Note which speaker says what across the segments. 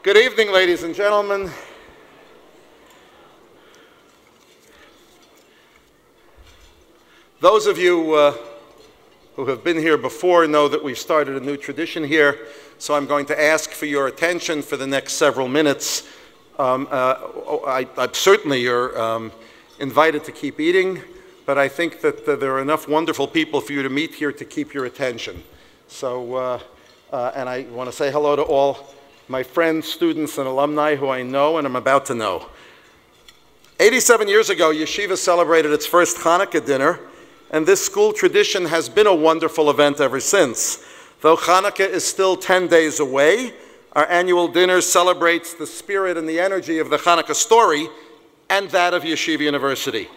Speaker 1: Good evening, ladies and gentlemen. Those of you who have been here before know that we've started a new tradition here, so I'm going to ask for your attention for the next several minutes. Certainly you're invited to keep eating, but I think that there are enough wonderful people for you to meet here to keep your attention. So, and I want to say hello to all my friends, students, and alumni who I know and I'm about to know. 87 years ago, Yeshiva celebrated its first Hanukkah dinner, and this school tradition has been a wonderful event ever since. Though Hanukkah is still 10 days away, our annual dinner celebrates the spirit and the energy of the Hanukkah story and that of Yeshiva University.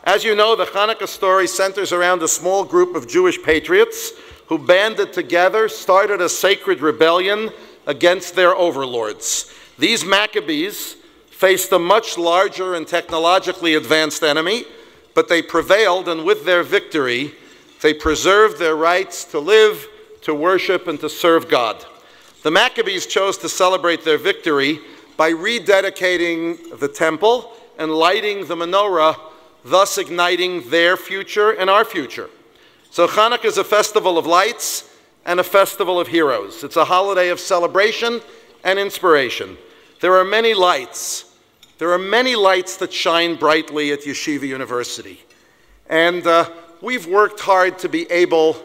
Speaker 1: As you know, the Hanukkah story centers around a small group of Jewish patriots who banded together, started a sacred rebellion against their overlords. These Maccabees faced a much larger and technologically advanced enemy, but they prevailed, and with their victory, they preserved their rights to live, to worship, and to serve God. The Maccabees chose to celebrate their victory by rededicating the temple and lighting the menorah, thus igniting their future and our future. So Hanukkah is a festival of lights and a festival of heroes. It's a holiday of celebration and inspiration. There are many lights. There are many lights that shine brightly at Yeshiva University. And we've worked hard to be able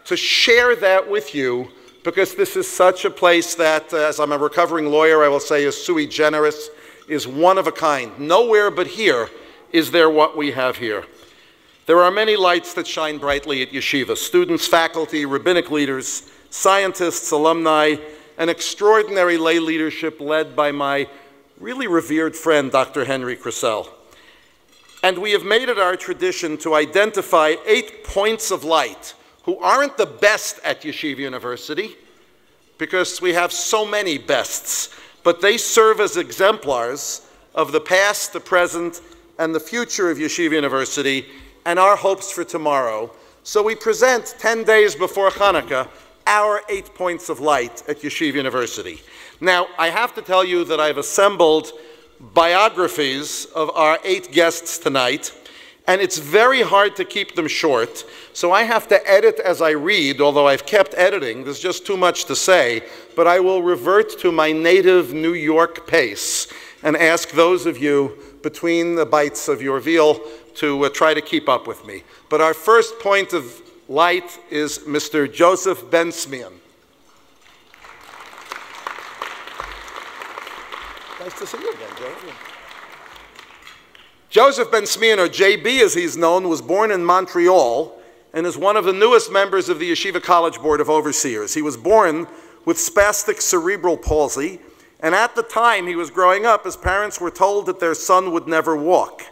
Speaker 1: to share that with you, because this is such a place that, as I'm a recovering lawyer, I will say is sui generis, is one of a kind. Nowhere but here is there what we have here. There are many lights that shine brightly at Yeshiva: students, faculty, rabbinic leaders, scientists, alumni, and extraordinary lay leadership led by my really revered friend, Dr. Henry Crissell. And we have made it our tradition to identify 8 points of light who aren't the best at Yeshiva University, because we have so many bests, but they serve as exemplars of the past, the present, and the future of Yeshiva University, and our hopes for tomorrow. So we present 10 days before Hanukkah our 8 points of light at Yeshiva University. Now, I have to tell you that I've assembled biographies of our 8 guests tonight, and it's very hard to keep them short, so I have to edit as I read, although I've kept editing. There's just too much to say, but I will revert to my native New York pace and ask those of you between the bites of your veal to try to keep up with me. But our first point of light is Mr. Joseph Ben-Smian. Nice to see you again, Joseph. Joseph Ben-Smian, or JB as he's known, was born in Montreal and is one of the newest members of the Yeshiva College Board of Overseers. He was born with spastic cerebral palsy, and at the time he was growing up, his parents were told that their son would never walk.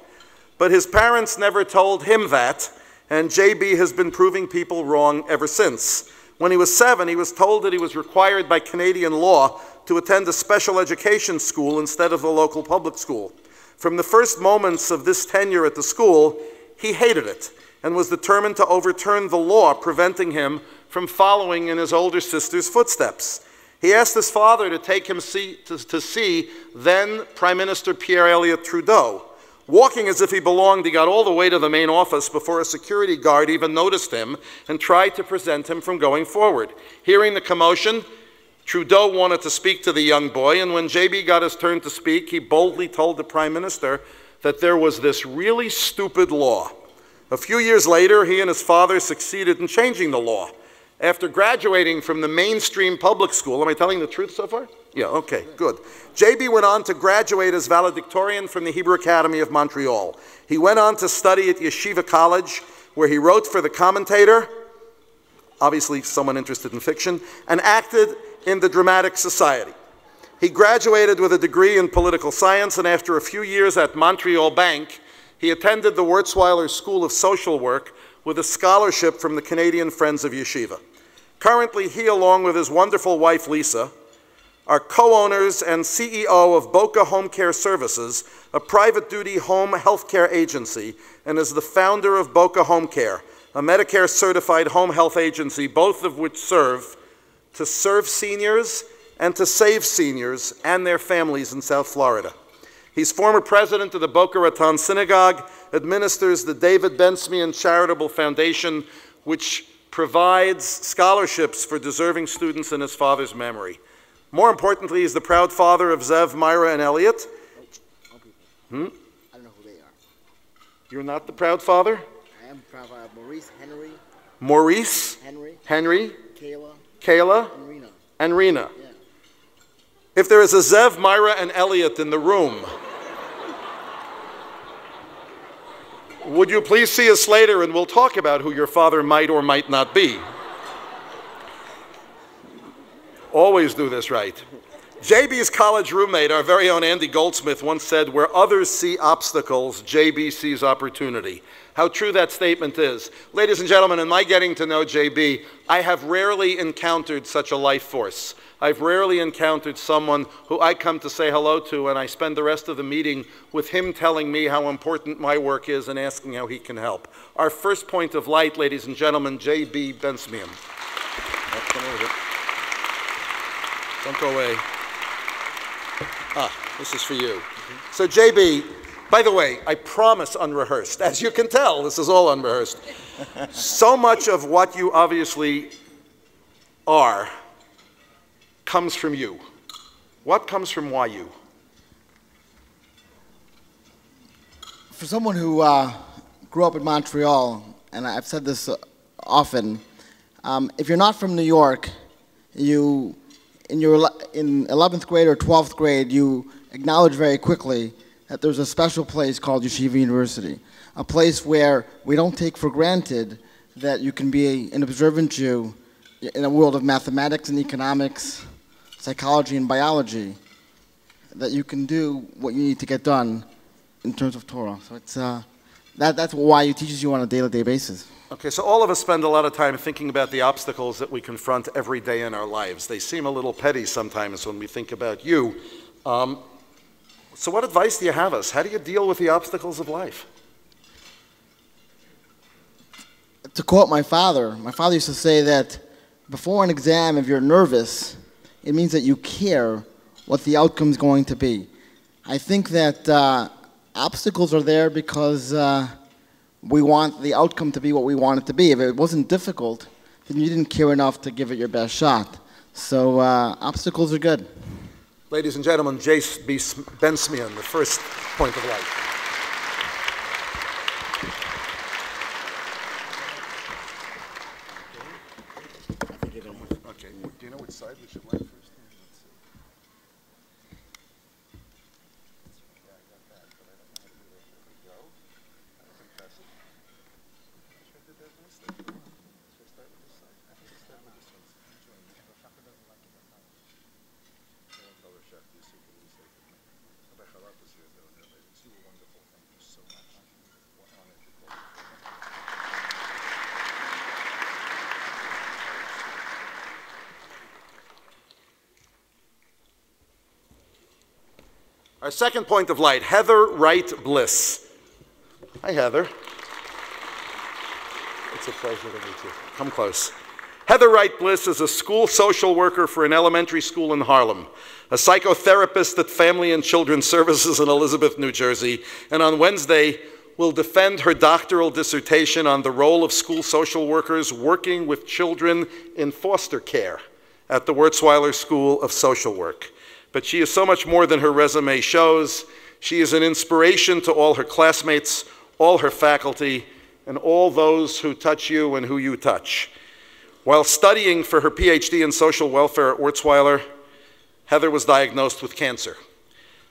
Speaker 1: But his parents never told him that, and JB has been proving people wrong ever since. When he was 7, he was told that he was required by Canadian law to attend a special education school instead of the local public school. From the first moments of this tenure at the school, he hated it and was determined to overturn the law preventing him from following in his older sister's footsteps. He asked his father to take him to see then Prime Minister Pierre Elliott Trudeau. Walking as if he belonged, he got all the way to the main office before a security guard even noticed him and tried to prevent him from going forward. Hearing the commotion, Trudeau wanted to speak to the young boy, and when JB got his turn to speak, he boldly told the Prime Minister that there was this really stupid law. A few years later, he and his father succeeded in changing the law. After graduating from the mainstream public school, am I telling the truth so far? Yeah, okay, good. JB went on to graduate as valedictorian from the Hebrew Academy of Montreal. He went on to study at Yeshiva College, where he wrote for The Commentator, obviously someone interested in fiction, and acted in the Dramatic Society. He graduated with a degree in political science, and after a few years at Montreal Bank, he attended the Wurzweiler School of Social Work with a scholarship from the Canadian Friends of Yeshiva. Currently, he, along with his wonderful wife, Lisa, are co-owners and CEO of Boca Home Care Services, a private-duty home health care agency, and is the founder of Boca Home Care, a Medicare-certified home health agency, both of which serve to serve seniors and to save seniors and their families in South Florida. He's former president of the Boca Raton Synagogue, administers the David Ben-Smian Charitable Foundation, which provides scholarships for deserving students in his father's memory. More importantly, he's the proud father of Zev, Myra, and Elliot.
Speaker 2: I don't know who they are.
Speaker 1: You're not the proud father?
Speaker 2: I am proud father of Maurice, Henry.
Speaker 1: Maurice? Henry? Kayla? And Rena.
Speaker 2: Yeah.
Speaker 1: If there is a Zev, Myra, and Elliot in the room, would you please see us later and we'll talk about who your father might or might not be. Always do this right. JB's college roommate, our very own Andy Goldsmith, once said, "Where others see obstacles, JB sees opportunity." How true that statement is. Ladies and gentlemen, in my getting to know JB, I have rarely encountered such a life force. I've rarely encountered someone who I come to say hello to and I spend the rest of the meeting with him telling me how important my work is and asking how he can help. Our first point of light, ladies and gentlemen, JB Ben-Smian. Don't go away. This is for you. So JB, by the way, I promise unrehearsed. As you can tell, this is all unrehearsed. So much of what you obviously are comes from you. What comes from YU?
Speaker 2: For someone who grew up in Montreal, and I've said this often, if you're not from New York, in 11th grade or 12th grade, you acknowledge very quickly that there's a special place called Yeshiva University, a place where we don't take for granted that you can be an observant Jew in a world of mathematics and economics, psychology and biology, that you can do what you need to get done in terms of Torah. So it's, that's why it teaches you on a day-to-day basis.
Speaker 1: Okay, so all of us spend a lot of time thinking about the obstacles that we confront every day in our lives. They seem a little petty sometimes when we think about you. So what advice do you have us? How do you deal with the obstacles of life?
Speaker 2: To quote my father used to say that before an exam, if you're nervous, it means that you care what the outcome is going to be. I think that obstacles are there because we want the outcome to be what we want it to be. If it wasn't difficult, then you didn't care enough to give it your best shot. So obstacles are good.
Speaker 1: Ladies and gentlemen, Jace B. Ben-Smian, the first point of light. Okay, do you know which side we should light first? Our second point of light, Heather Wright Bliss. Hi, Heather. It's a pleasure to meet you. Come close. Heather Wright Bliss is a school social worker for an elementary school in Harlem, a psychotherapist at Family and Children's Services in Elizabeth, New Jersey, and on Wednesday will defend her doctoral dissertation on the role of school social workers working with children in foster care at the Wurzweiler School of Social Work. But she is so much more than her resume shows. She is an inspiration to all her classmates, all her faculty, and all those who touch you and who you touch. While studying for her PhD in social welfare at Wurzweiler, Heather was diagnosed with cancer.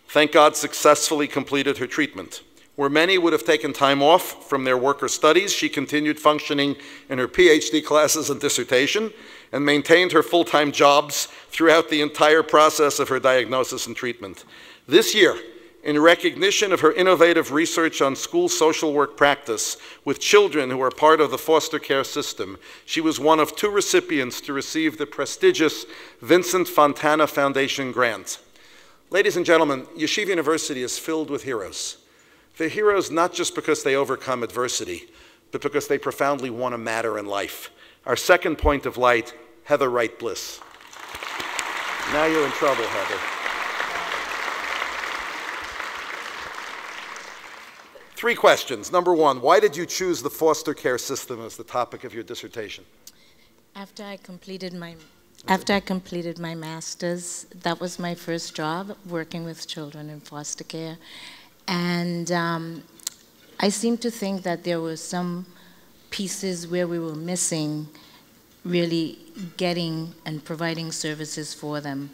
Speaker 1: Thank God, successfully completed her treatment. Where many would have taken time off from their work or studies, she continued functioning in her PhD classes and dissertation and maintained her full-time jobs throughout the entire process of her diagnosis and treatment. This year, in recognition of her innovative research on school social work practice with children who are part of the foster care system, she was one of 2 recipients to receive the prestigious Vincent Fontana Foundation grant. Ladies and gentlemen, Yeshiva University is filled with heroes. They're heroes not just because they overcome adversity, but because they profoundly want to matter in life. Our second point of light, Heather Wright Bliss. Now you're in trouble, Heather. 3 questions. Number 1, why did you choose the foster care system as the topic of your dissertation?
Speaker 3: After I completed my master's, that was my first job, working with children in foster care. And I seemed to think that there were some pieces where we were missing really getting and providing services for them.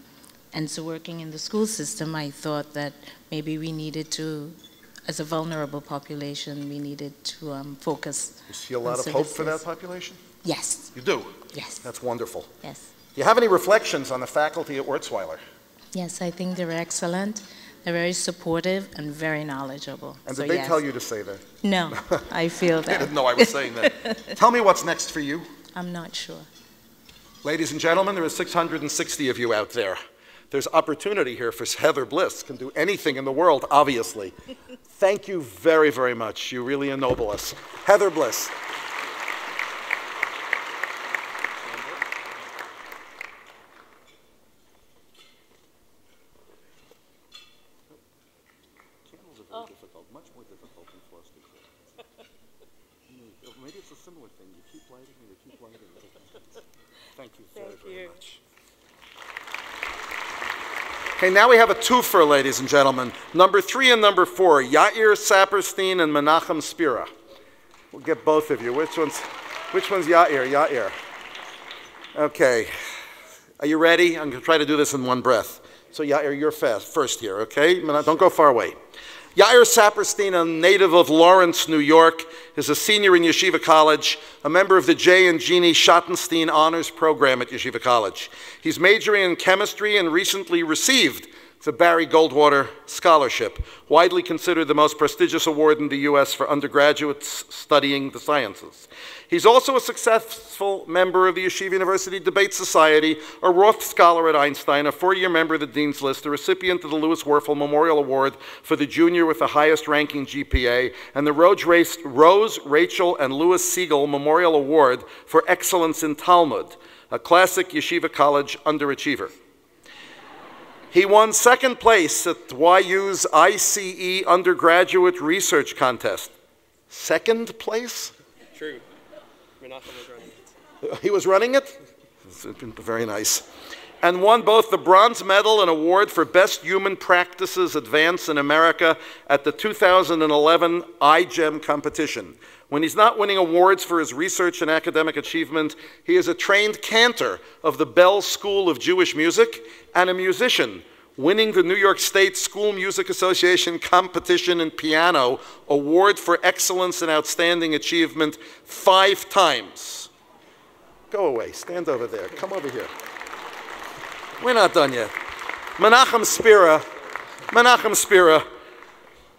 Speaker 3: And so working in the school system, I thought that maybe we needed to, as a vulnerable population, we needed to focus on
Speaker 1: You see a lot of hope for that population?
Speaker 3: Yes.
Speaker 1: You do?
Speaker 3: Yes.
Speaker 1: That's wonderful.
Speaker 3: Yes.
Speaker 1: Do you have any reflections on the faculty at Wurzweiler?
Speaker 3: Yes, I think they're excellent. They're very supportive and very knowledgeable.
Speaker 1: And
Speaker 3: so
Speaker 1: did they
Speaker 3: yes.
Speaker 1: tell you to say that?
Speaker 3: No, I feel
Speaker 1: They
Speaker 3: that.
Speaker 1: didn't know I was saying that. Tell me what's next for you.
Speaker 3: I'm not sure.
Speaker 1: Ladies and gentlemen, there are 660 of you out there. There's opportunity here for Heather Bliss. Can do anything in the world, obviously. Thank you very, very much. You really ennoble us. Heather Bliss. Candles are very difficult, much more difficult than foster care. Maybe it's a similar thing. You keep lighting and you keep lighting. Thank you very, very much. Okay, now we have a twofer, ladies and gentlemen. Number 3 and number 4, Yair Saperstein and Menachem Spira. We'll get both of you. Which one's Yair? Yair. Okay. Are you ready? I'm going to try to do this in one breath. So Yair, you're first here, okay? Don't go far away. Yair Saperstein, a native of Lawrence, New York, is a senior in Yeshiva College, a member of the J. and Jeannie Schottenstein Honors Program at Yeshiva College. He's majoring in chemistry and recently received the Barry Goldwater Scholarship, widely considered the most prestigious award in the U.S. for undergraduates studying the sciences. He's also a successful member of the Yeshiva University Debate Society, a Roth Scholar at Einstein, a 4-year member of the Dean's List, a recipient of the Louis Werfel Memorial Award for the junior with the highest ranking GPA, and the Rose, Rachel, and Louis Siegel Memorial Award for Excellence in Talmud, a classic Yeshiva College underachiever. He won 2nd place at YU's ICE Undergraduate Research Contest. 2nd place?
Speaker 4: True. Menachem was running it.
Speaker 1: He was running it? Very nice. And won both the bronze medal and award for Best Human Practices Advance in America at the 2011 iGEM competition. When he's not winning awards for his research and academic achievement, he is a trained cantor of the Bell School of Jewish Music and a musician, winning the New York State School Music Association Competition in Piano Award for Excellence and Outstanding Achievement 5 times. Go away, stand over there, come over here. We're not done yet. Menachem Spira,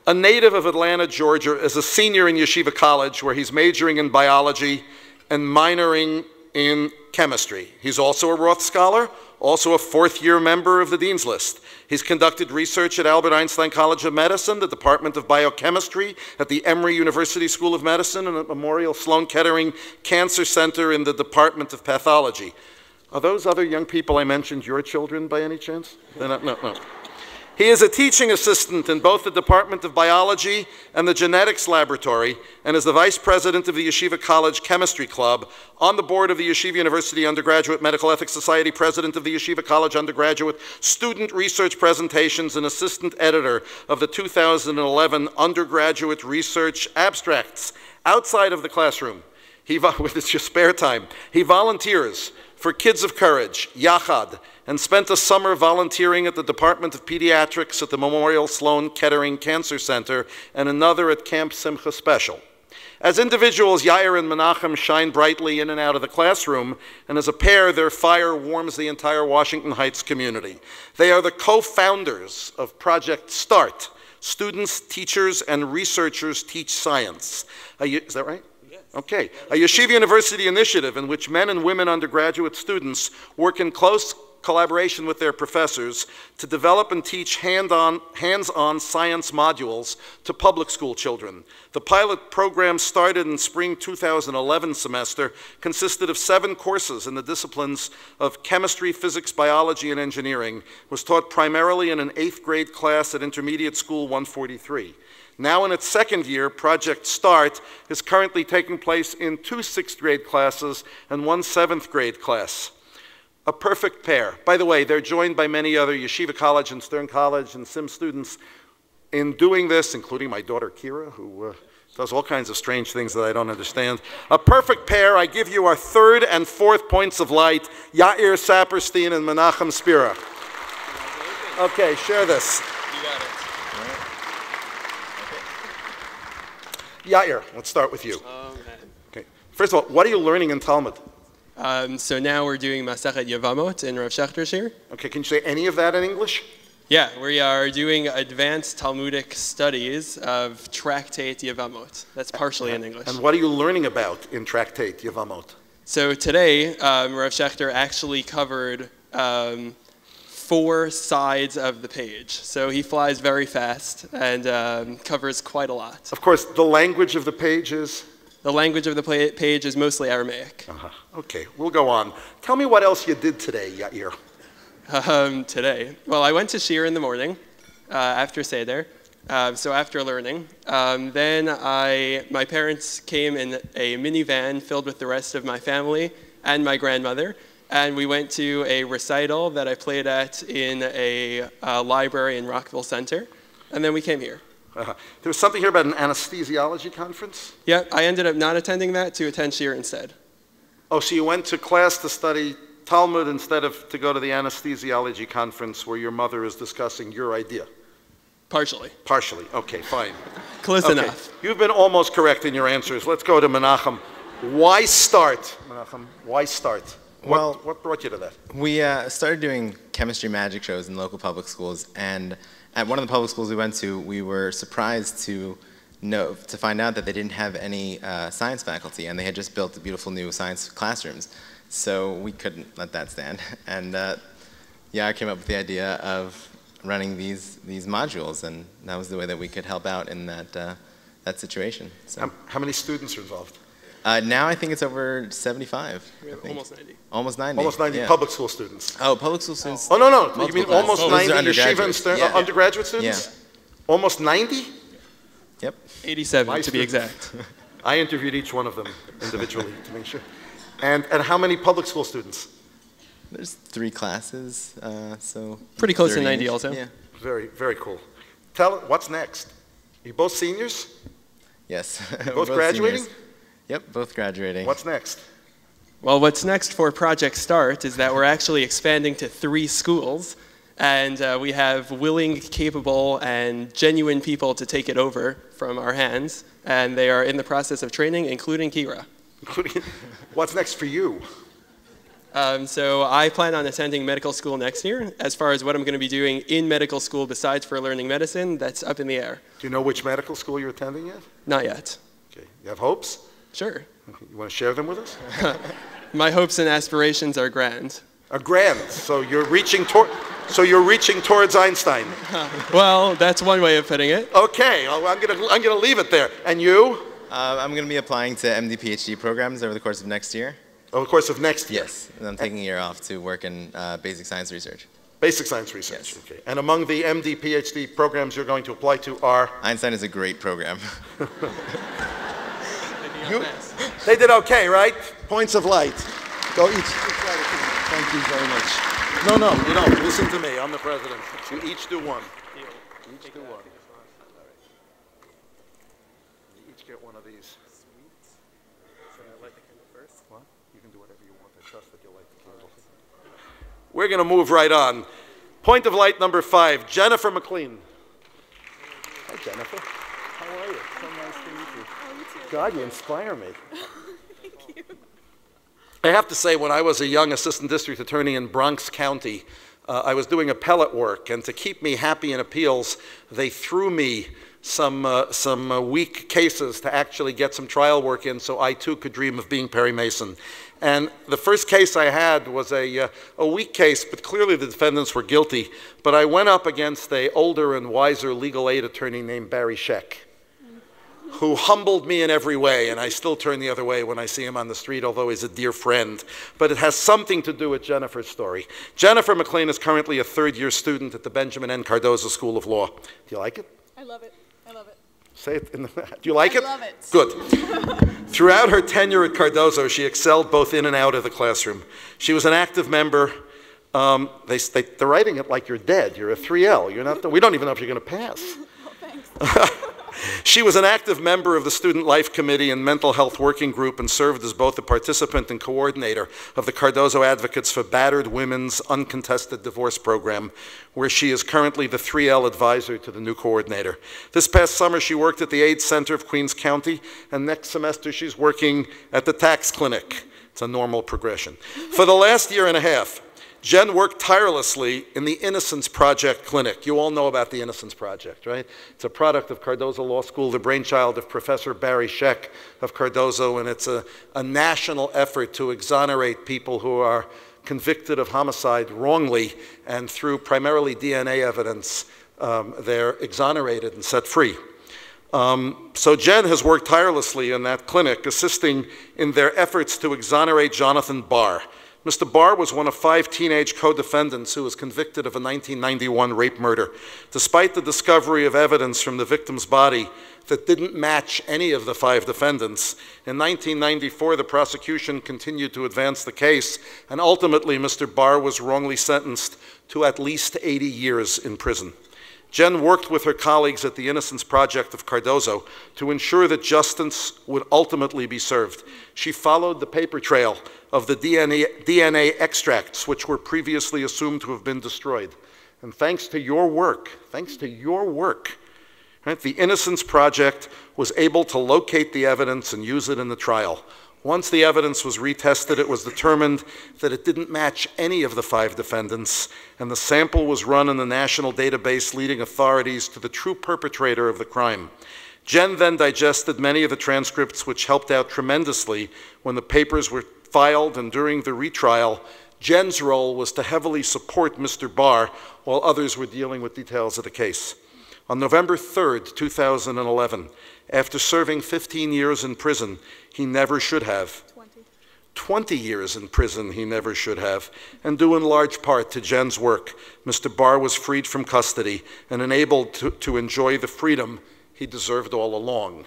Speaker 1: a native of Atlanta, Georgia, is a senior in Yeshiva College where he's majoring in biology and minoring in chemistry. He's also a Roth Scholar, also a 4th-year member of the Dean's List. He's conducted research at Albert Einstein College of Medicine, the Department of Biochemistry at the Emory University School of Medicine, and at Memorial Sloan Kettering Cancer Center in the Department of Pathology. Are those other young people I mentioned your children by any chance? They're not, no. He is a teaching assistant in both the Department of Biology and the Genetics Laboratory, and is the vice president of the Yeshiva College Chemistry Club, on the board of the Yeshiva University Undergraduate Medical Ethics Society, president of the Yeshiva College Undergraduate Student Research Presentations, and assistant editor of the 2011 Undergraduate Research Abstracts. Outside of the classroom, with his spare time, he volunteers for Kids of Courage, Yachad, and spent a summer volunteering at the Department of Pediatrics at the Memorial Sloan Kettering Cancer Center and another at Camp Simcha Special. As individuals, Yair and Menachem shine brightly in and out of the classroom, and as a pair, their fire warms the entire Washington Heights community. They are the co-founders of Project START, Students, Teachers, and Researchers Teach Science. Is that right? Okay, a Yeshiva University initiative in which men and women undergraduate students work in close collaboration with their professors to develop and teach hands-on science modules to public school children. The pilot program started in spring 2011 semester, consisted of 7 courses in the disciplines of chemistry, physics, biology, and engineering, was taught primarily in an 8th grade class at Intermediate School 143. Now in its 2nd year, Project START is currently taking place in 2 6th grade classes and 1 7th grade class. A perfect pair. By the way, they're joined by many other Yeshiva College and Stern College and SIM students in doing this, including my daughter Kira, who does all kinds of strange things that I don't understand. A perfect pair. I give you our 3rd and 4th points of light, Yair Saperstein and Menachem Spir. Okay, share this.
Speaker 4: You got it.
Speaker 1: Yair, let's start with you. Okay. First of all, what are you learning in Talmud?
Speaker 4: So now we're doing Masechet Yevamot in Rav Shechter's here.
Speaker 1: Okay, can you say any of that in English?
Speaker 4: Yeah, we are doing advanced Talmudic studies of Tractate Yevamot. That's partially in English.
Speaker 1: And what are you learning about in Tractate Yevamot?
Speaker 4: So today, Rav Shechter actually covered 4 sides of the page. So he flies very fast and covers quite a lot.
Speaker 1: Of course, the language of the page is?
Speaker 4: The language of the page is mostly Aramaic.
Speaker 1: Okay, we'll go on. Tell me what else you did today, Yair.
Speaker 4: Today? Well, I went to Shir in the morning after Seder. So after learning, then my parents came in a minivan filled with the rest of my family and my grandmother. And we went to a recital that I played at in a library in Rockville Center. And then we came here.
Speaker 1: There was something here about an anesthesiology conference?
Speaker 4: Yeah, I ended up not attending that to attend Shir instead.
Speaker 1: Oh, so you went to class to study Talmud instead of to go to the anesthesiology conference where your mother is discussing your idea?
Speaker 4: Partially.
Speaker 1: Partially, okay, fine.
Speaker 4: Close enough.
Speaker 1: You've been almost correct in your answers. Let's go to Menachem. Why start? Menachem, why start?
Speaker 5: Well,
Speaker 1: what brought you to that?
Speaker 5: We started doing chemistry magic shows in local public schools, and at one of the public schools we went to, we were surprised to find out that they didn't have any science faculty, and they had just built beautiful new science classrooms. So we couldn't let that stand, and I came up with the idea of running these modules, and that was the way that we could help out in that situation. So.
Speaker 1: How many students are involved?
Speaker 5: Now I think it's over 75.
Speaker 4: We have almost 90.
Speaker 5: Almost 90.
Speaker 1: Almost 90
Speaker 5: yeah.
Speaker 1: public school students.
Speaker 5: Oh, public school students.
Speaker 1: Oh, no. You mean
Speaker 5: classes.
Speaker 1: almost 90
Speaker 5: undergraduates.
Speaker 1: Yeshiva and undergraduate students?
Speaker 5: Yeah.
Speaker 1: Almost 90?
Speaker 5: Yep.
Speaker 4: 87 to be exact.
Speaker 1: I interviewed each one of them individually to make sure. And how many public school students?
Speaker 5: There's 3 classes, so...
Speaker 4: Pretty close to 90
Speaker 5: each.
Speaker 4: also.
Speaker 5: Yeah.
Speaker 1: Very, very cool. What's next? You both seniors?
Speaker 5: Yes.
Speaker 1: Both graduating?
Speaker 5: Seniors. Yep, both graduating.
Speaker 1: What's next?
Speaker 4: Well, what's next for Project START is that we're actually expanding to 3 schools, and we have willing, capable, and genuine people to take it over from our hands, and they are in the process of training, including Kira.
Speaker 1: What's next for you?
Speaker 4: So I plan on attending medical school next year. As far as what I'm going to be doing in medical school besides for learning medicine, that's up in the air.
Speaker 1: Do you know which medical school you're attending yet?
Speaker 4: Not yet.
Speaker 1: Okay. You have hopes?
Speaker 4: Sure.
Speaker 1: You want to share them with us?
Speaker 4: My hopes and aspirations are grand.
Speaker 1: Are grand. So you're reaching towards Einstein.
Speaker 4: Well, that's one way of putting it.
Speaker 1: Okay, I'm gonna leave it there. And you?
Speaker 5: I'm going to be applying to MD PhD programs over the course of next year.
Speaker 1: Over the course of next year?
Speaker 5: Yes, and I'm taking a year off to work in basic science research.
Speaker 1: Basic science research.
Speaker 5: Yes.
Speaker 1: Okay. And among the MD PhD programs you're going to apply to are?
Speaker 5: Einstein is a great program.
Speaker 1: They did okay, right? Points of light. Go each. Thank you very much. No, you don't. Listen to me. I'm the president. You each do one. Each do one. You each get one of these.
Speaker 4: Should I light the candle first?
Speaker 1: What? You can do whatever you want. I trust that you'll light the candle. We're going to move right on. Point of light number 5, Jennifer McLean. Hi, Jennifer. How are you? So nice to meet you.
Speaker 6: Oh, you too.
Speaker 1: God, you inspire me.
Speaker 6: Thank you.
Speaker 1: I have to say, when I was a young assistant district attorney in Bronx County, I was doing appellate work, and to keep me happy in appeals, they threw me some weak cases to actually get some trial work in so I too could dream of being Perry Mason. And the first case I had was a weak case, but clearly the defendants were guilty. But I went up against an older and wiser legal aid attorney named Barry Scheck, who humbled me in every way, and I still turn the other way when I see him on the street, although he's a dear friend. But it has something to do with Jennifer's story. Jennifer McLean is currently a third-year student at the Benjamin N. Cardozo School of Law. Do you like it?
Speaker 6: I love it. I love it.
Speaker 1: Say it. Do you like it?
Speaker 6: I love it.
Speaker 1: Good. Throughout her tenure at Cardozo, she excelled both in and out of the classroom. She was an active member. They're writing it like you're dead. You're a 3L. You're not. We don't even know if you're going to pass.
Speaker 6: Oh, thanks.
Speaker 1: She was an active member of the Student Life Committee and Mental Health Working Group and served as both a participant and coordinator of the Cardozo Advocates for Battered Women's Uncontested Divorce Program, where she is currently the 3L advisor to the new coordinator. This past summer, she worked at the AIDS Center of Queens County, and next semester, she's working at the tax clinic. It's a normal progression. For the last year and a half, Jen worked tirelessly in the Innocence Project Clinic. You all know about the Innocence Project, right? It's a product of Cardozo Law School, the brainchild of Professor Barry Scheck of Cardozo, and it's a national effort to exonerate people who are convicted of homicide wrongly, and through primarily DNA evidence, they're exonerated and set free. So Jen has worked tirelessly in that clinic, assisting in their efforts to exonerate Jonathan Barr. Mr. Barr was one of 5 teenage co-defendants who was convicted of a 1991 rape murder. Despite the discovery of evidence from the victim's body that didn't match any of the 5 defendants, in 1994 the prosecution continued to advance the case, and ultimately Mr. Barr was wrongly sentenced to at least 80 years in prison. Jen worked with her colleagues at the Innocence Project of Cardozo to ensure that justice would ultimately be served. She followed the paper trail of the DNA extracts, which were previously assumed to have been destroyed. And thanks to your work, right, the Innocence Project was able to locate the evidence and use it in the trial. Once the evidence was retested, it was determined that it didn't match any of the 5 defendants, and the sample was run in the national database, leading authorities to the true perpetrator of the crime. Jen then digested many of the transcripts, which helped out tremendously when the papers were filed, and during the retrial, Jen's role was to heavily support Mr. Barr while others were dealing with details of the case. On November 3rd, 2011, after serving 15 years in prison, he never should have. 20 years in prison he never should have, and due in large part to Jen's work, Mr. Barr was freed from custody and enabled to enjoy the freedom he deserved all along.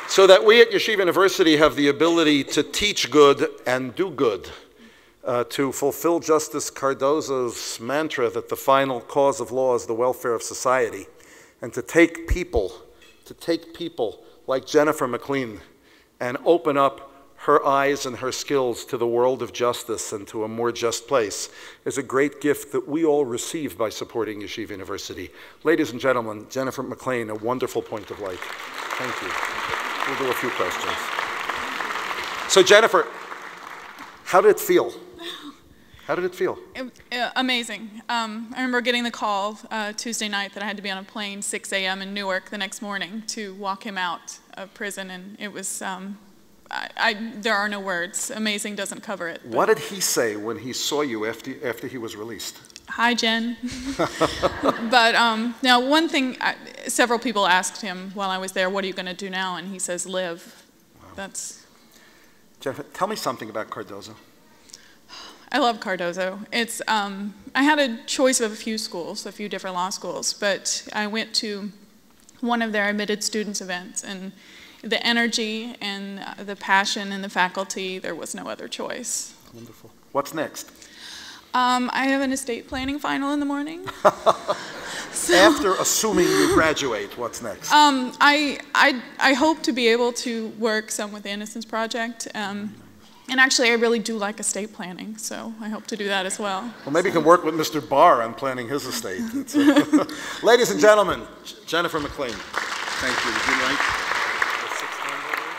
Speaker 1: So that we at Yeshiva University have the ability to teach good and do good, to fulfill Justice Cardozo's mantra that the final cause of law is the welfare of society, and to take people like Jennifer McLean and open up her eyes and her skills to the world of justice and to a more just place is a great gift that we all receive by supporting Yeshiva University. Ladies and gentlemen, Jennifer McLean, a wonderful point of light. Thank you. We'll do a few questions. So Jennifer, how did it feel? How did it feel?
Speaker 6: Amazing. I remember getting the call Tuesday night that I had to be on a plane 6 a.m. in Newark the next morning to walk him out of prison, and it was, there are no words. Amazing doesn't cover it.
Speaker 1: What did he say when he saw you after he was released?
Speaker 6: Hi, Jen. But now one thing, several people asked him while I was there, what are you going to do now? And he says, live. Wow. That's...
Speaker 1: Jennifer, tell me something about Cardozo.
Speaker 6: I love Cardozo. It's, I had a choice of a few schools, a few different law schools, but I went to one of their admitted students events, and the energy and the passion and the faculty, there was no other choice.
Speaker 1: Wonderful. What's next?
Speaker 6: I have an estate planning final in the morning. So,
Speaker 1: after assuming you graduate, what's next?
Speaker 6: I hope to be able to work some with the Innocence Project. And actually, I really do like estate planning, so I hope to do that as well.
Speaker 1: Well, maybe you can work with Mr. Barr on planning his estate. Ladies and gentlemen, Jennifer McLean. Thank you. Would you like to sit down over there?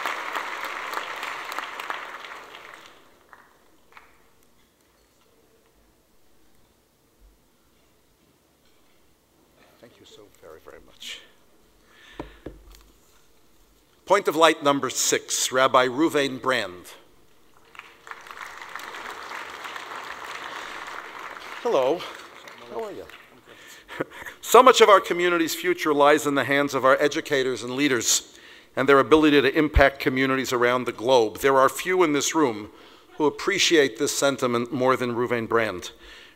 Speaker 1: Thank you. very, very much. Point of light number 6, Rabbi Ruan Brand. Hello. How are you? So much of our community's future lies in the hands of our educators and leaders and their ability to impact communities around the globe. There are few in this room who appreciate this sentiment more than Ruan Brand.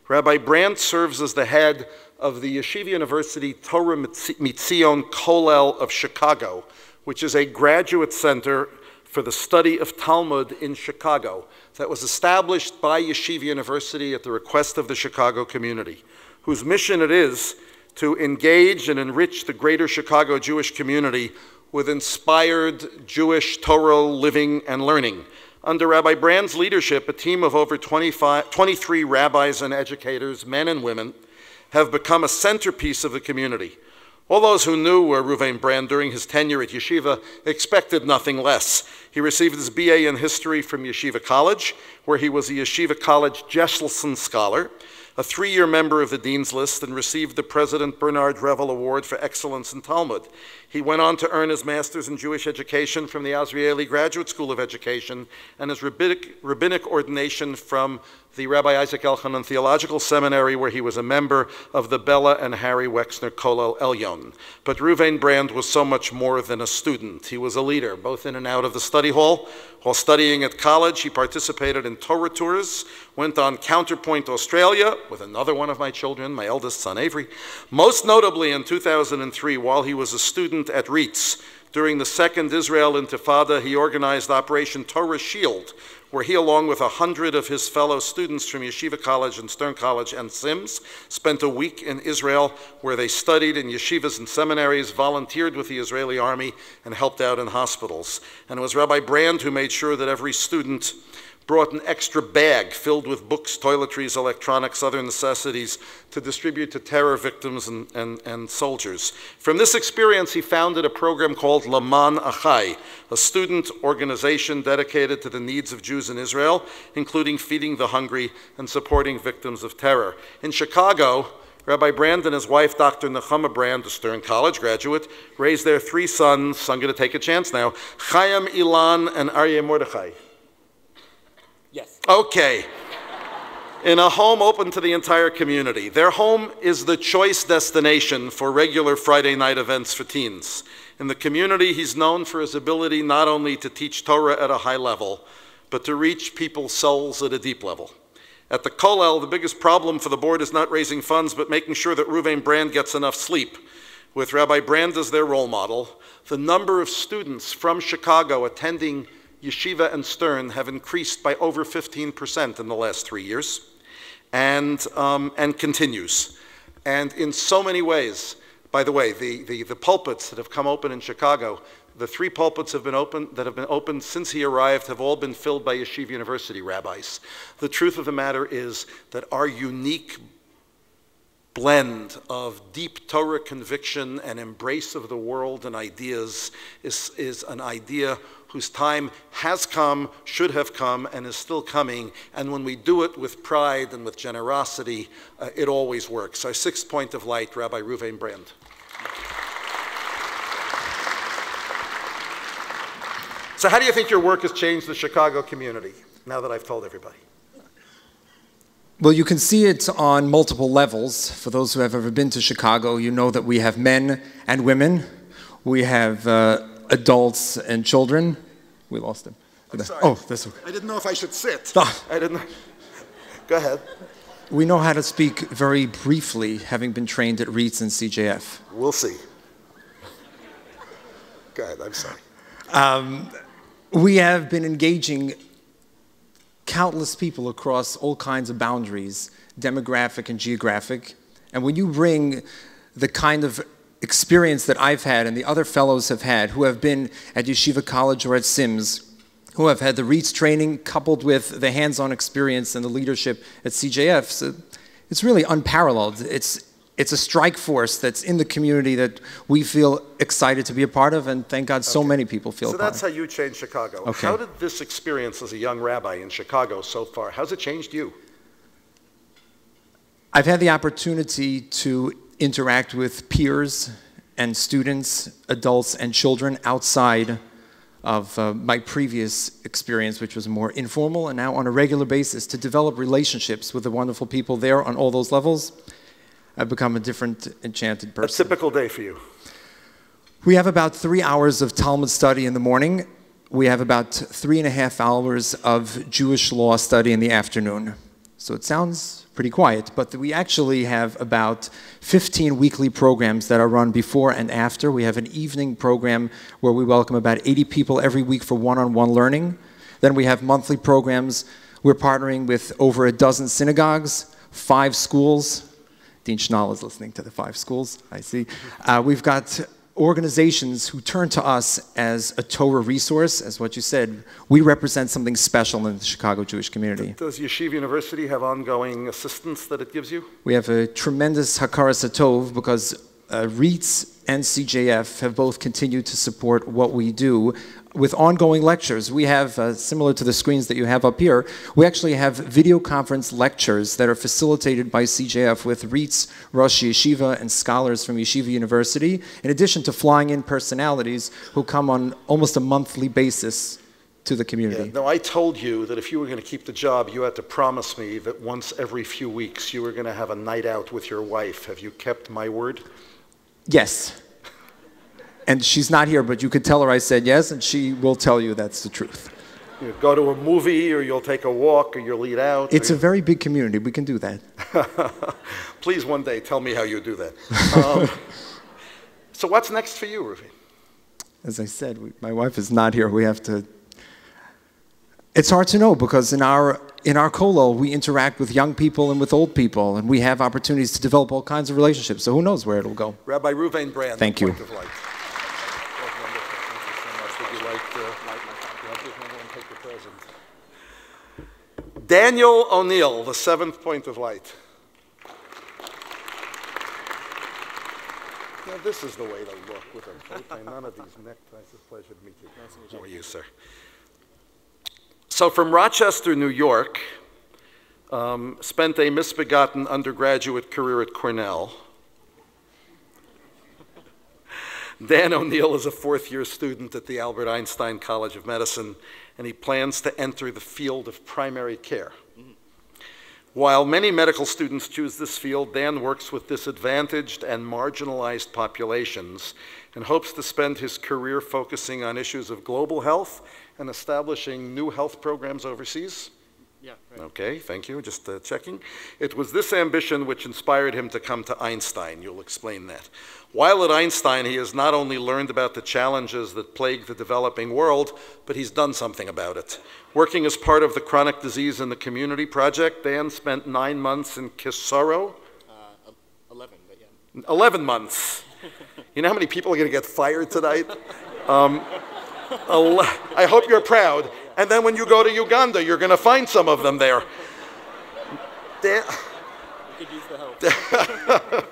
Speaker 1: Rabbi Brand serves as the head of the Yeshiva University Torah Mitzion Kollel of Chicago, which is a graduate center for the study of Talmud in Chicago that was established by Yeshiva University at the request of the Chicago community, whose mission it is to engage and enrich the greater Chicago Jewish community with inspired Jewish Torah living and learning. Under Rabbi Brand's leadership, a team of over 23 rabbis and educators, men and women, have become a centerpiece of the community. All those who knew Ruan Brand during his tenure at Yeshiva expected nothing less. He received his BA in history from Yeshiva College, where he was a Yeshiva College Jesselson Scholar, a 3-year member of the Dean's List, and received the President Bernard Revel Award for Excellence in Talmud. He went on to earn his master's in Jewish education from the Azrieli Graduate School of Education and his rabbinic ordination from the Rabbi Isaac Elchanan Theological Seminary, where he was a member of the Bella and Harry Wexner Kollel Elyon. But Ruan Brand was so much more than a student. He was a leader, both in and out of the study hall. While studying at college, he participated in Torah tours, went on Counterpoint Australia with another one of my children, my eldest son Avery. Most notably in 2003, while he was a student at Wright, during the Second Israel Intifada, he organized Operation Torah Shield, where he, along with 100 of his fellow students from Yeshiva College and Stern College and Sims, spent a week in Israel where they studied in yeshivas and seminaries, volunteered with the Israeli army, and helped out in hospitals. And it was Rabbi Brand who made sure that every student brought an extra bag filled with books, toiletries, electronics, other necessities to distribute to terror victims and soldiers. From this experience, he founded a program called Laman Achai, a student organization dedicated to the needs of Jews in Israel, including feeding the hungry and supporting victims of terror. In Chicago, Rabbi Brand and his wife, Dr. Nechama Brand, a Stern College graduate, raised their 3 sons, I'm going to take a chance now, Chaim, Ilan, and Aryeh Mordechai.
Speaker 7: Yes.
Speaker 1: Okay. In a home open to the entire community. Their home is the choice destination for regular Friday night events for teens. In the community, he's known for his ability not only to teach Torah at a high level, but to reach people's souls at a deep level. At the Kollel, the biggest problem for the board is not raising funds, but making sure that Ruan Brand gets enough sleep. With Rabbi Brand as their role model, the number of students from Chicago attending Yeshiva and Stern have increased by over 15% in the last 3 years, and continues. And in so many ways, by the way, the pulpits that have come open in Chicago, the 3 pulpits that have been opened since he arrived have all been filled by Yeshiva University rabbis. The truth of the matter is that our unique blend of deep Torah conviction and embrace of the world and ideas is an idea whose time has come, should have come, and is still coming. And when we do it with pride and with generosity, it always works. Our 6th point of light, Rabbi Ruan Brand. So how do you think your work has changed the Chicago community, now that I've told everybody?
Speaker 7: Well, you can see it on multiple levels. For those who have ever been to Chicago, you know that we have men and women. We have adults and children. We lost him.
Speaker 1: I'm sorry.
Speaker 7: Oh, this one.
Speaker 1: I didn't know if I should sit.
Speaker 7: Oh.
Speaker 1: I didn't know. Go ahead.
Speaker 7: We know how to speak very briefly, having been trained at Reeds and CJF.
Speaker 1: We'll see. Go ahead, I'm sorry.
Speaker 7: We have been engaging countless people across all kinds of boundaries, demographic and geographic. And when you bring the kind of experience that I've had and the other fellows have had who have been at Yeshiva College or at Sims, who have had the Reeds training coupled with the hands-on experience and the leadership at CJF, so it's really unparalleled. It's a strike force that's in the community that we feel excited to be a part of, and thank God so many people feel a part of.
Speaker 1: So that's how you changed Chicago.
Speaker 7: Okay.
Speaker 1: How did this experience as a young rabbi in Chicago so far, how's it changed you?
Speaker 7: I've had the opportunity to interact with peers and students, adults and children outside of my previous experience, which was more informal, and now on a regular basis to develop relationships with the wonderful people there on all those levels. I've become a different, enchanted person.
Speaker 1: A typical day for you?
Speaker 7: We have about 3 hours of Talmud study in the morning. We have about 3.5 hours of Jewish law study in the afternoon. So it sounds pretty quiet, but we actually have about 15 weekly programs that are run before and after. We have an evening program where we welcome about 80 people every week for one-on-one learning. Then we have monthly programs. We're partnering with over a dozen synagogues, 5 schools. Dean Schnall is listening to the 5 schools, I see. We've got organizations who turn to us as a Torah resource. As what you said, we represent something special in the Chicago Jewish community.
Speaker 1: Does Yeshiva University have ongoing assistance that it gives you?
Speaker 7: We have a tremendous hakaras hatov because REITs and CJF have both continued to support what we do with ongoing lectures. We have, similar to the screens that you have up here, we actually have video conference lectures that are facilitated by CJF with REITs, Rosh Yeshiva, and scholars from Yeshiva University, in addition to flying in personalities who come on almost a monthly basis to the community.
Speaker 1: Yeah, no, I told you that if you were going to keep the job, you had to promise me that once every few weeks you were going to have a night out with your wife. Have you kept my word?
Speaker 7: Yes. And she's not here, but you could tell her I said yes, and she will tell you that's the truth.
Speaker 1: You go to a movie, or you'll take a walk, or you'll eat out.
Speaker 7: It's a very big community. We can do that.
Speaker 1: Please, one day, tell me how you do that. So what's next for you, Rufi?
Speaker 7: As I said, my wife is not here. We have to... It's hard to know, because in our kollel, we interact with young people and with old people, and we have opportunities to develop all kinds of relationships, so who knows where it'll go.
Speaker 1: Rabbi Ruvain Brand.
Speaker 7: Thank you.
Speaker 1: Daniel O'Neill, the 7th point of light. Now, this is the way to look with a coat and none of these neckties. It's a pleasure to meet you. Nice to meet you. How are you, sir? So from Rochester, New York, spent a misbegotten undergraduate career at Cornell. Dan O'Neill is a 4th-year student at the Albert Einstein College of Medicine, and he plans to enter the field of primary care. While many medical students choose this field, Dan works with disadvantaged and marginalized populations and hopes to spend his career focusing on issues of global health and establishing new health programs overseas.
Speaker 4: Yeah, right.
Speaker 1: Okay, thank you, just checking. It was this ambition which inspired him to come to Einstein. You'll explain that. While at Einstein, he has not only learned about the challenges that plague the developing world, but he's done something about it. Working as part of the Chronic Disease in the Community Project, Dan spent 9 months in Kisoro.
Speaker 4: 11, but yeah.
Speaker 1: 11 months. You know how many people are going to get fired tonight? I hope you're proud. And then when you go to Uganda, you're going to find some of them there. Dan,
Speaker 4: we could use the help.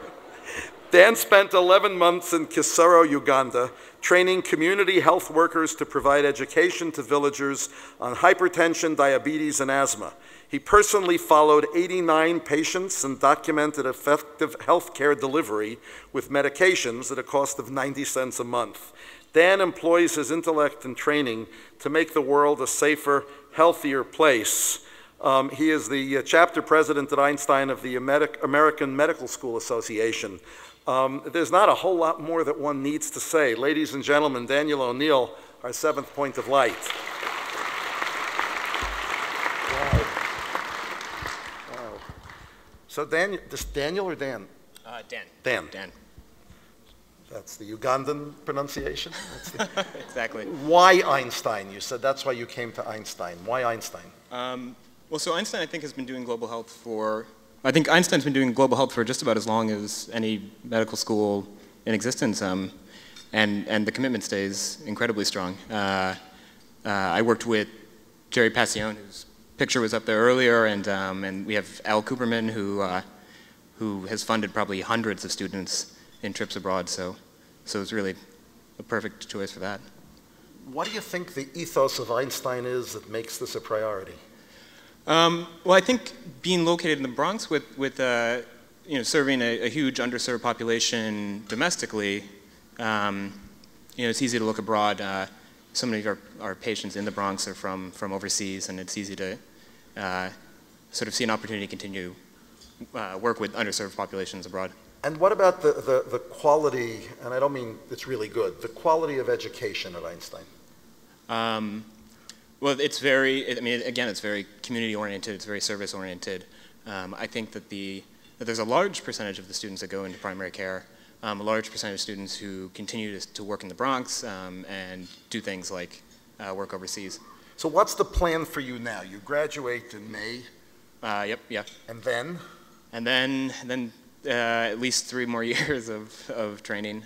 Speaker 1: Dan spent 11 months in Kisoro, Uganda, training community health workers to provide education to villagers on hypertension, diabetes, and asthma. He personally followed 89 patients and documented effective health care delivery with medications at a cost of 90 cents a month. Dan employs his intellect and training to make the world a safer, healthier place. He is the chapter president at Einstein of the American Medical School Association. There's not a whole lot more that one needs to say. Ladies and gentlemen, Daniel O'Neill, our 7th point of light. Wow. Wow. So Daniel, this Daniel or Dan?
Speaker 5: Dan.
Speaker 1: Dan.
Speaker 5: Dan.
Speaker 1: That's the Ugandan pronunciation?
Speaker 5: Exactly.
Speaker 1: Why Einstein? You said that's why you came to Einstein. Why Einstein?
Speaker 5: Well, so Einstein, I think, has been doing global health for, I think Einstein's been doing global health for just about as long as any medical school in existence, and the commitment stays incredibly strong. I worked with Jerry Passione, whose picture was up there earlier, and we have Al Cooperman, who has funded probably hundreds of students in trips abroad, so it's really a perfect choice for that.
Speaker 1: What do you think the ethos of Einstein is that makes this a priority?
Speaker 5: Well, I think being located in the Bronx with
Speaker 8: serving a huge underserved population domestically, it's easy to look abroad. So many of our patients in the Bronx are from overseas, and it's easy to sort of see an opportunity to continue work with underserved populations abroad.
Speaker 1: And what about the quality, and I don't mean it's really good, the quality of education at Einstein?
Speaker 8: Well, it's very, again, it's very community-oriented, it's very service-oriented. I think that there's a large percentage of the students that go into primary care, a large percentage of students who continue to work in the Bronx and do things like work overseas.
Speaker 1: So what's the plan for you now? You graduate in May?
Speaker 8: Yep, yeah.
Speaker 1: And then?
Speaker 8: And then at least 3 more years of training,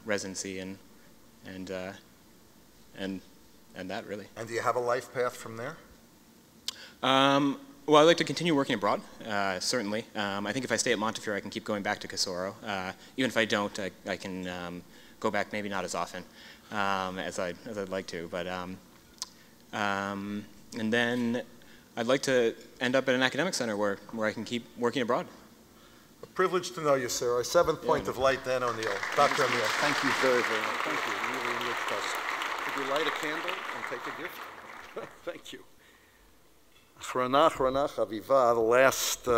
Speaker 8: residency, and that really.
Speaker 1: And do you have a life path from there?
Speaker 8: Well, I'd like to continue working abroad, certainly. I think if I stay at Montefiore, I can keep going back to Casoro. Even if I don't, I can go back, maybe not as often as I'd like to. But and then I'd like to end up at an academic center where I can keep working abroad.
Speaker 1: A privilege to know you, sir. Our 7th point of light, Dan O'Neill. Dr. O'Neill, thank you very, very much. Thank you. You really enriched us. Could you light a candle and take a gift? Thank you. Chronach, Aviva, the last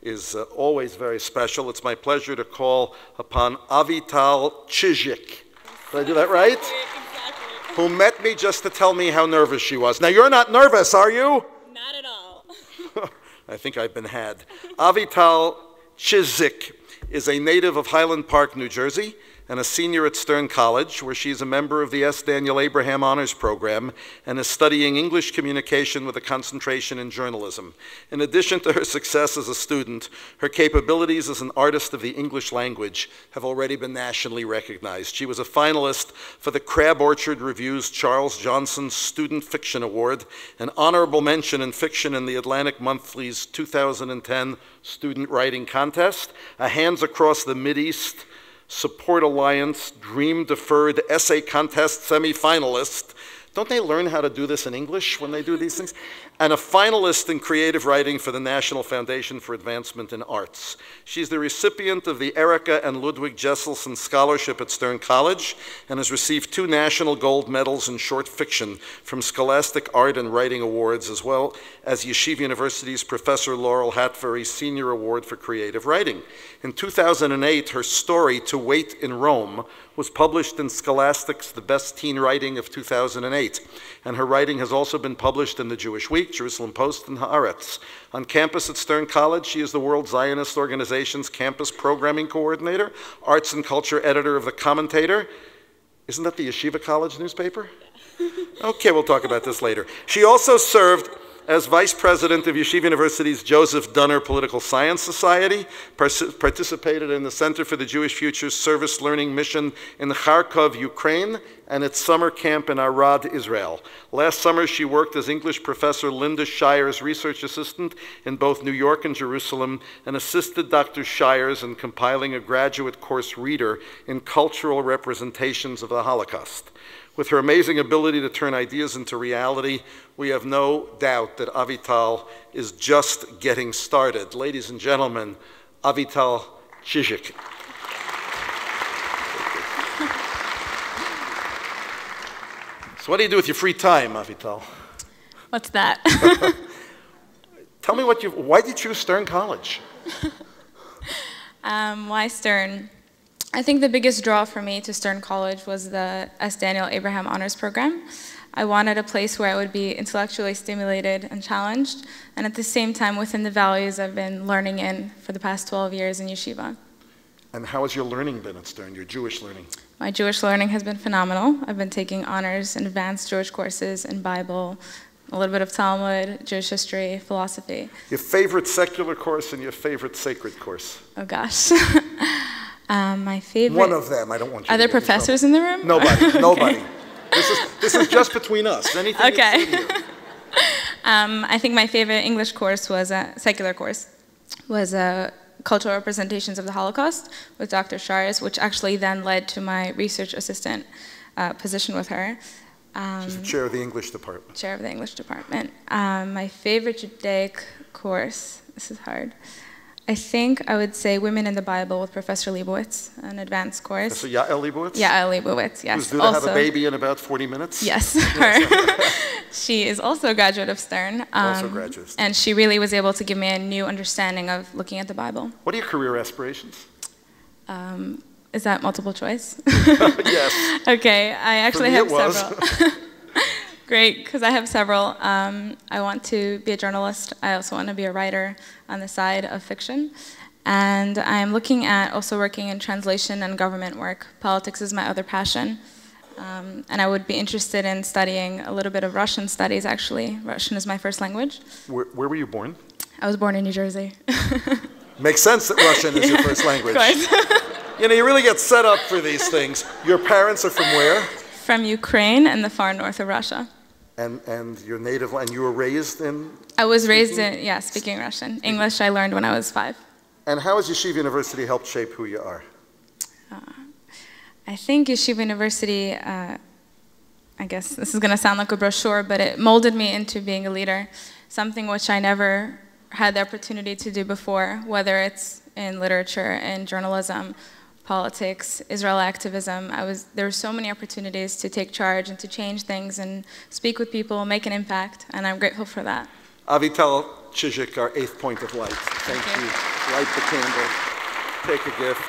Speaker 1: is always very special. It's my pleasure to call upon Avital Chik. Did I do that right? Exactly. Who met me just to tell me how nervous she was. Now, you're not nervous, are you?
Speaker 9: Not at all.
Speaker 1: I think I've been had. Avital Chik is a native of Highland Park, New Jersey, and a senior at Stern College, where she is a member of the S. Daniel Abraham Honors Program and is studying English communication with a concentration in journalism. In addition to her success as a student, her capabilities as an artist of the English language have already been nationally recognized. She was a finalist for the Crab Orchard Review's Charles Johnson Student Fiction Award, an honorable mention in fiction in the Atlantic Monthly's 2010 Student Writing Contest, a Hands Across the Mideast Support Alliance Dream Deferred Essay Contest semi-finalist. Don't they learn how to do this in English when they do these things? And a finalist in creative writing for the National Foundation for Advancement in Arts. She's the recipient of the Erika and Ludwig Jesselson Scholarship at Stern College and has received 2 national gold medals in short fiction from Scholastic Art and Writing Awards, as well as Yeshiva University's Professor Laurel Hatbury Senior Award for Creative Writing. In 2008, her story, To Wait in Rome, was published in Scholastic's The Best Teen Writing of 2008, and her writing has also been published in the Jewish Week, Jerusalem Post, and Haaretz. On campus at Stern College, she is the World Zionist Organization's Campus Programming Coordinator, Arts and Culture Editor of The Commentator. Isn't that the Yeshiva College newspaper? Okay, we'll talk about this later. She also served as Vice President of Yeshiva University's Joseph Dunner Political Science Society, participated in the Center for the Jewish Future's Service Learning Mission in Kharkov, Ukraine, and its summer camp in Arad, Israel. Last summer, she worked as English professor Linda Shire's research assistant in both New York and Jerusalem, and assisted Dr. Shires in compiling a graduate course reader in cultural representations of the Holocaust. With her amazing ability to turn ideas into reality, we have no doubt that Avital is just getting started. Ladies and gentlemen, Avital Chik. So what do you do with your free time, Avital?
Speaker 9: What's that?
Speaker 1: Tell me why did you choose Stern College?
Speaker 9: Why Stern? I think the biggest draw for me to Stern College was the S. Daniel Abraham Honors Program. I wanted a place where I would be intellectually stimulated and challenged, and at the same time within the values I've been learning in for the past 12 years in Yeshiva.
Speaker 1: And how has your learning been at Stern, your Jewish learning?
Speaker 9: My Jewish learning has been phenomenal. I've been taking honors and advanced Jewish courses in Bible, a little bit of Talmud, Jewish history, philosophy.
Speaker 1: Your favorite secular course and your favorite sacred course?
Speaker 9: Oh gosh. My favorite.
Speaker 1: One of them. I don't want you.
Speaker 9: Are there professors in the room?
Speaker 1: Nobody.
Speaker 9: Okay.
Speaker 1: Nobody. This is just between us. Anything.
Speaker 9: Okay. I think my favorite English course was a secular course. Was cultural representations of the Holocaust with Dr. Shires, which actually then led to my research assistant position with her.
Speaker 1: She's the chair of the English department.
Speaker 9: Chair of the English department. My favorite Judaic course. This is hard. I think I would say Women in the Bible with Professor Leibowitz, an advanced course.
Speaker 1: So Yael Leibowitz?
Speaker 9: Yael Leibowitz, yes.
Speaker 1: Who's due to have a baby in about 40 minutes?
Speaker 9: Yes, her. She is also a graduate of Stern.
Speaker 1: Also a graduate of Stern.
Speaker 9: And she really was able to give me a new understanding of looking at the Bible.
Speaker 1: What are your career aspirations?
Speaker 9: Is that multiple choice?
Speaker 1: Yes.
Speaker 9: Okay, I actually have several. Great, because I have several. I want to be a journalist. I also want to be a writer on the side of fiction. And I'm looking at also working in translation and government work. Politics is my other passion. And I would be interested in studying a little bit of Russian studies, actually. Russian is my first language.
Speaker 1: Where were you born?
Speaker 9: I was born in New Jersey.
Speaker 1: Makes sense that Russian is your first language.
Speaker 9: Of course.
Speaker 1: You know, you really get set up for these things. Your parents are from where?
Speaker 9: From Ukraine and the far north of Russia.
Speaker 1: And your native, and you were raised in?
Speaker 9: I was raised in, yeah, speaking Russian. English I learned when I was 5.
Speaker 1: And how has Yeshiva University helped shape who you are?
Speaker 9: I think Yeshiva University, I guess this is going to sound like a brochure, but it molded me into being a leader, something which I never had the opportunity to do before, whether it's in literature, in journalism, politics, Israel activism. There were so many opportunities to take charge and to change things and speak with people, make an impact, and I'm grateful for that.
Speaker 1: Avital Chik, our 8th point of light. Thank you. Light the candle. Take a gift.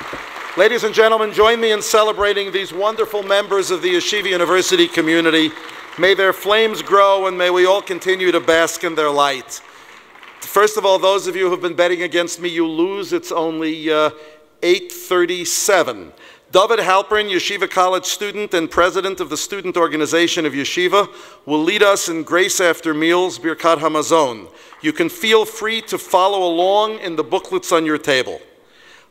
Speaker 1: Ladies and gentlemen, join me in celebrating these wonderful members of the Yeshiva University community. May their flames grow and may we all continue to bask in their light. First of all, those of you who have been betting against me, you lose. It's only 8:37. David Halpern, Yeshiva College student and president of the student organization of Yeshiva, will lead us in Grace After Meals, Birkat Hamazon. You can feel free to follow along in the booklets on your table.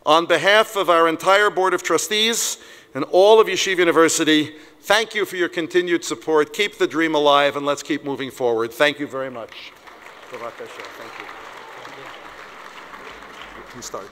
Speaker 1: On behalf of our entire Board of Trustees and all of Yeshiva University, thank you for your continued support. Keep the dream alive and let's keep moving forward. Thank you very much. Thank you. You can start.